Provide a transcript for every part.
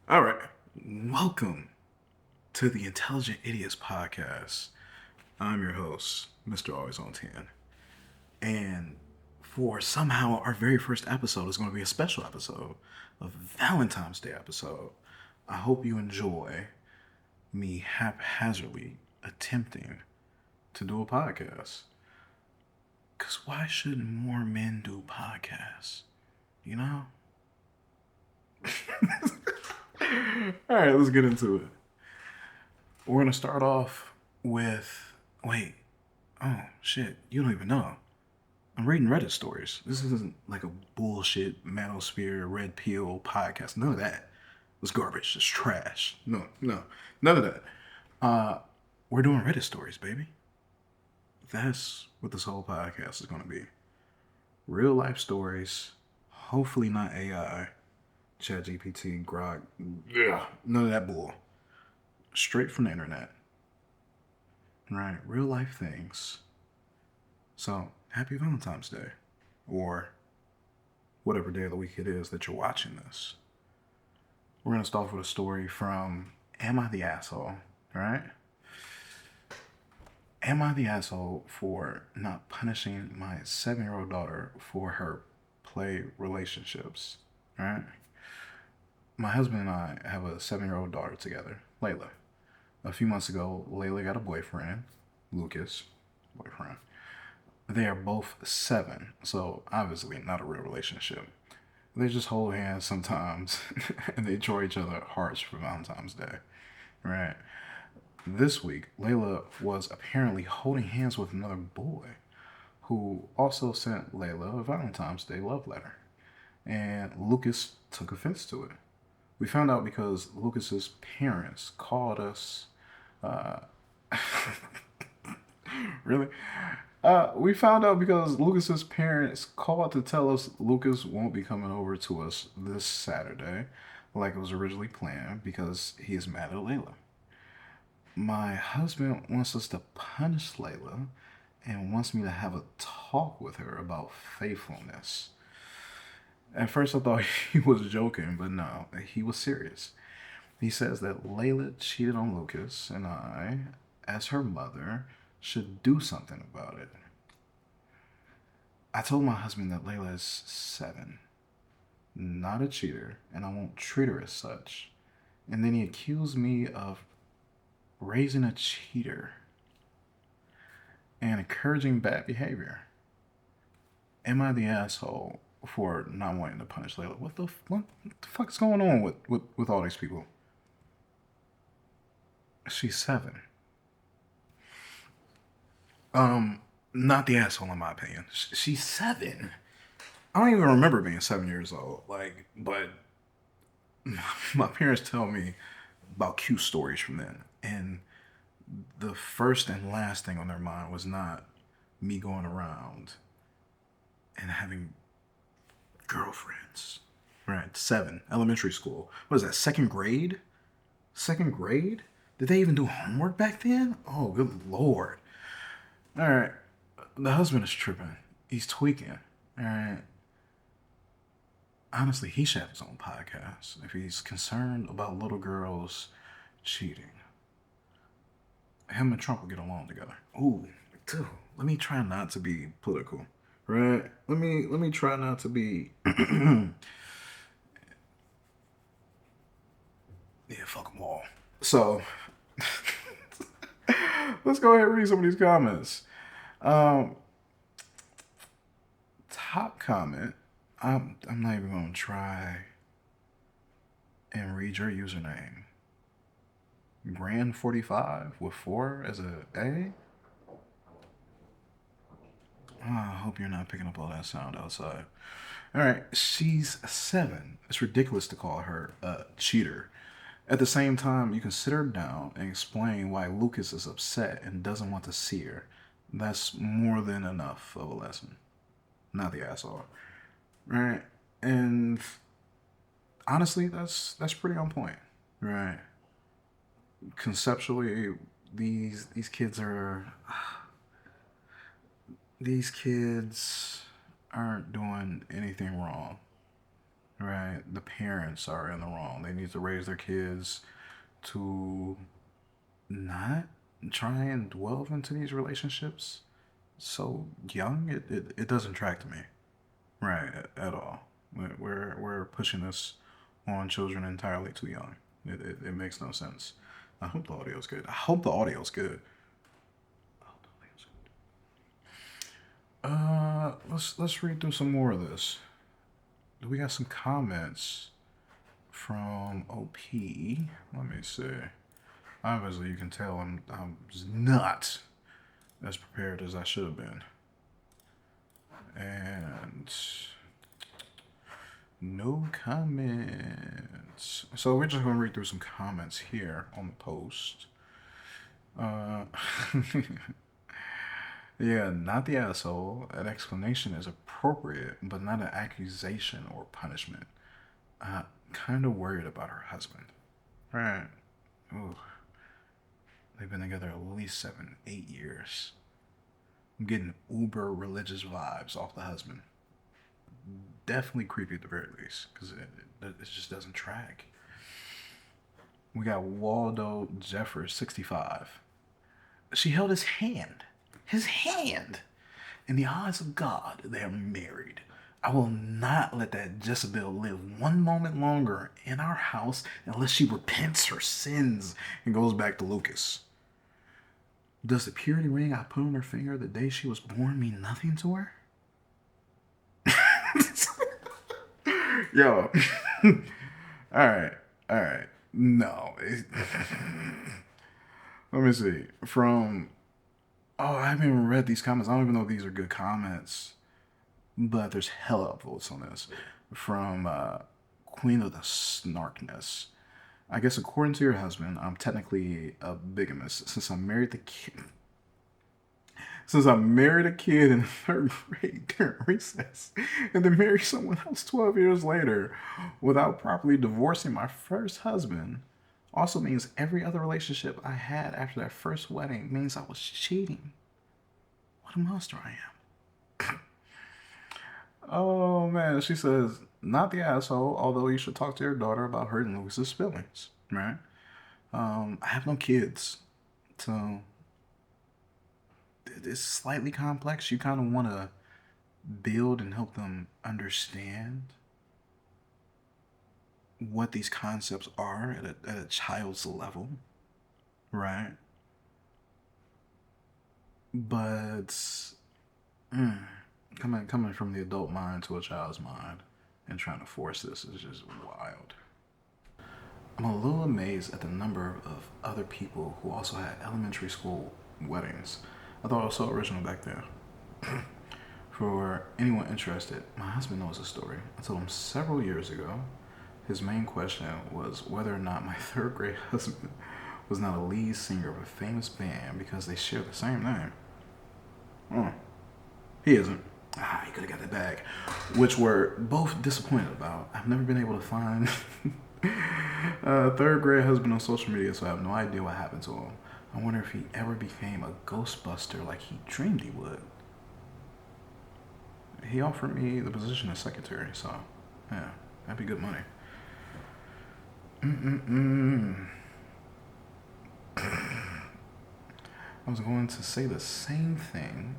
All right. Welcome to the Intelligent Idiots podcast. I'm your host, Mr. Always on 10. And for somehow our very first episode is going to be a special episode, a Valentine's Day episode. I hope you enjoy me haphazardly attempting to do a podcast. Because why shouldn't more men do podcasts? You know? All right, let's get into it. We're going to start off with. Wait. Oh, shit. You don't even know. I'm reading Reddit stories. This isn't like a bullshit manosphere, red pill podcast. None of that. It's garbage. It's trash. No. None of that. We're doing Reddit stories, baby. That's what this whole podcast is going to be. Real life stories. Hopefully not AI, ChatGPT, Grok. Yeah. None of that bull. Straight from the internet. Right? Real life things. So, happy Valentine's Day. Or whatever day of the week it is that you're watching this. We're going to start off with a story from Am I the Asshole? Right? Am I the asshole for not punishing my 7-year-old daughter for her play relationships? Right? My husband and I have a 7-year-old daughter together, Layla. A few months ago, Layla got a boyfriend, Lucas, boyfriend. They are both 7, so obviously not a real relationship. They just hold hands sometimes and they draw each other hearts for Valentine's Day. Right? This week, Layla was apparently holding hands with another boy who also sent Layla a Valentine's Day love letter. And Lucas took offense to it. We found out because Lucas's parents called us. Uh, really? We found out because Lucas's parents called to tell us Lucas won't be coming over to us this Saturday, like it was originally planned, because he is mad at Layla. My husband wants us to punish Layla and wants me to have a talk with her about faithfulness. At first, I thought he was joking, but no, he was serious. He says that Layla cheated on Lucas, and I, as her mother, should do something about it. I told my husband that Layla is 7, not a cheater, and I won't treat her as such. And then he accused me of raising a cheater and encouraging bad behavior. Am I the asshole for not wanting to punish Layla? What the fuck is going on with all these people? She's 7. Um, Not the asshole in my opinion. She's 7. I don't even remember being 7 years old. But my parents tell me about cute stories from then, and the first and last thing on their mind was not me going around and having girlfriends. Right, 7, elementary school. What is that? Second grade? Second grade? Did they even do homework back then? Oh, good lord! All right, the husband is tripping. He's tweaking. All right. Honestly, he should have his own podcast if he's concerned about little girls cheating. Him and Trump will get along together. Ooh, dude, let me try not to be political, right? Let me try not to be. Yeah, fuck them all. So let's go ahead and read some of these comments. Um, Top comment. I'm not even gonna try and read your username. Grand 45 with 4 as a A. Oh, I hope you're not picking up all that sound outside. All right, she's 7. It's ridiculous to call her a cheater. At the same time, you can sit her down and explain why Lucas is upset and doesn't want to see her. That's more than enough of a lesson. Not the asshole, right? And honestly, that's pretty on point, right? Conceptually, these kids are these kids aren't doing anything wrong, right? The parents are in the wrong. They need to raise their kids to not try and delve into these relationships so young. It doesn't track to me, right, at all. We're pushing this on children entirely too young. It makes no sense. I hope the audio's good. I hope the audio's good. Let's read through some more of this. We got some comments from OP. Let me see. Obviously, you can tell I'm not as prepared as I should have been. And no comments. So we're just going to read through some comments here on the post. Yeah, not the asshole. An explanation is appropriate, but not an accusation or punishment. Kind of worried about her husband. Right. Ooh. They've been together at least 7, 8 years. I'm getting uber religious vibes off the husband. Definitely creepy at the very least, because it just doesn't track. We got Waldo Jeffers, 65. She held his hand. His hand! In the eyes of God, they are married. I will not let that Jezebel live one moment longer in our house unless she repents her sins and goes back to Lucas. Does the purity ring I put on her finger the day she was born mean nothing to her? Yo. Alright. No. Let me see. I haven't even read these comments. I don't even know if these are good comments. But there's hella upvotes on this. From Queen of the Snarkness. I guess according to your husband, I'm technically a bigamist since I married a kid in 3rd grade during recess and then married someone else 12 years later without properly divorcing my first husband. Also means every other relationship I had after that first wedding means I was cheating. What a monster I am. Oh man, she says, not the asshole, although you should talk to your daughter about hurting Lucas's feelings, right? I have no kids, so it's slightly complex. You kind of want to build and help them understand what these concepts are at a child's level, right? But coming from the adult mind to a child's mind and trying to force this is just wild. I'm a little amazed at the number of other people who also had elementary school weddings. I thought it was so original back then. For anyone interested, my husband knows the story. I told him several years ago. His main question was whether or not my 3rd grade husband was not a lead singer of a famous band because they share the same name. He isn't. He could have got that bag. Which we're both disappointed about. I've never been able to find a 3rd grade husband on social media, so I have no idea what happened to him. I wonder if he ever became a Ghostbuster like he dreamed he would. He offered me the position of secretary, so yeah, that'd be good money. I was going to say the same thing.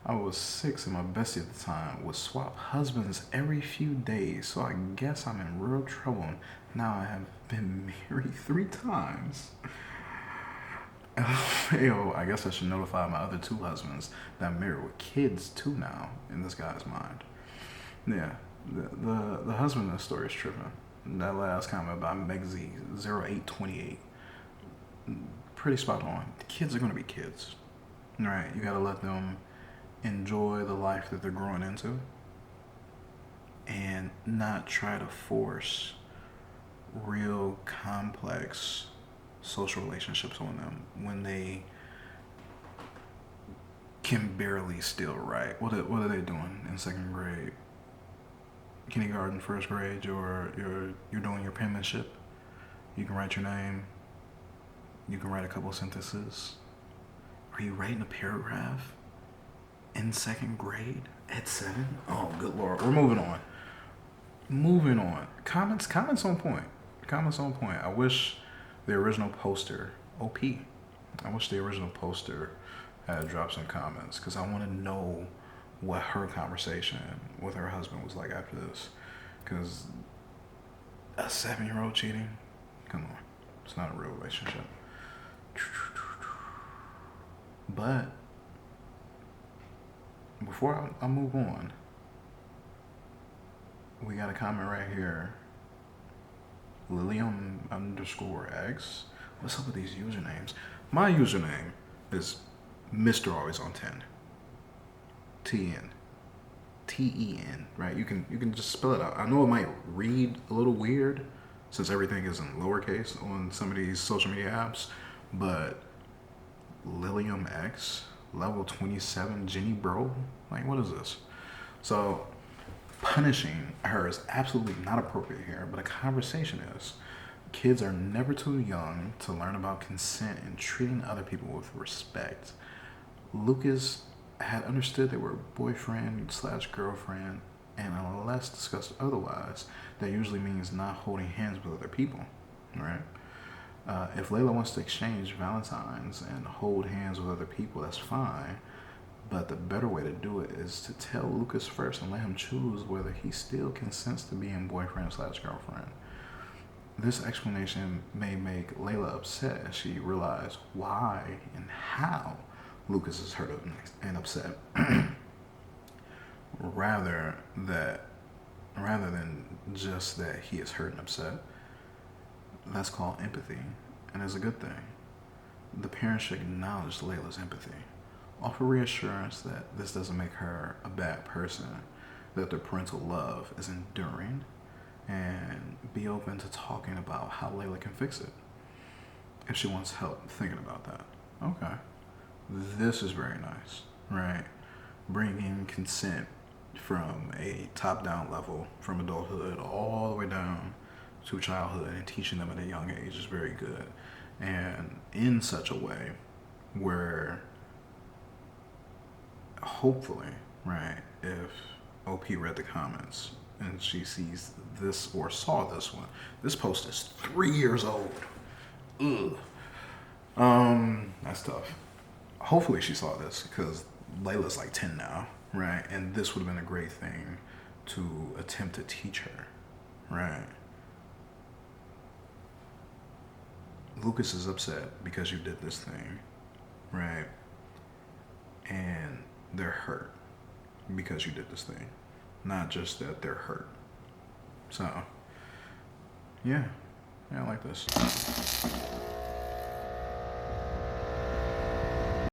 I was 6 and my bestie at the time would swap husbands every few days, so I guess I'm in real trouble. Now I have been married 3 times. Yo, I guess I should notify my other 2 husbands that I'm married with kids too now, in this guy's mind. Yeah, the husband in the story is tripping. That last comment about Megzy0828, pretty spot on. The kids are going to be kids, right? You got to let them enjoy the life that they're growing into and not try to force real complex social relationships on them when they can barely still write. What are they doing in 2nd grade? Kindergarten, 1st grade, you're doing your penmanship. You can write your name. You can write a couple sentences. Are you writing a paragraph in 2nd grade at 7? Oh, good Lord. We're moving on. moving on. Comments on point. Comments on point. I wish the original poster, OP, I wish the original poster had dropped some comments because I want to know what her conversation with her husband was like after this. Because a 7-year-old cheating? Come on. It's not a real relationship. But before I move on, we got a comment right here. Lilium_X. What's up with these usernames? My username is Mr. Always on 10. TN. TEN, right? You can just spell it out. I know it might read a little weird since everything is in lowercase on some of these social media apps, but Lilium X, level 27, Jenny Bro, like what is this? So punishing her is absolutely not appropriate here, but a conversation is. Kids are never too young to learn about consent and treating other people with respect. Lucas had understood they were boyfriend/girlfriend, and unless discussed otherwise, that usually means not holding hands with other people, right? If Layla wants to exchange Valentines and hold hands with other people, that's fine. But the better way to do it is to tell Lucas first and let him choose whether he still consents to being boyfriend/girlfriend. This explanation may make Layla upset as she realizes why and how Lucas is hurt and upset, rather than just that he is hurt and upset. That's called empathy, and is a good thing. The parents should acknowledge Layla's empathy, offer reassurance that this doesn't make her a bad person, that their parental love is enduring, and be open to talking about how Layla can fix it if she wants help thinking about that. Okay. This is very nice, right? Bringing consent from a top-down level, from adulthood all the way down to childhood, and teaching them at a young age is very good. And in such a way where hopefully, right, if OP read the comments and she sees this or saw this one, this post is 3 years old. Ugh. That's tough. Hopefully she saw this because Layla's like 10 now, right? And this would have been a great thing to attempt to teach her, right? Lucas is upset because you did this thing, right? And they're hurt because you did this thing. Not just that they're hurt. So, yeah, I like this.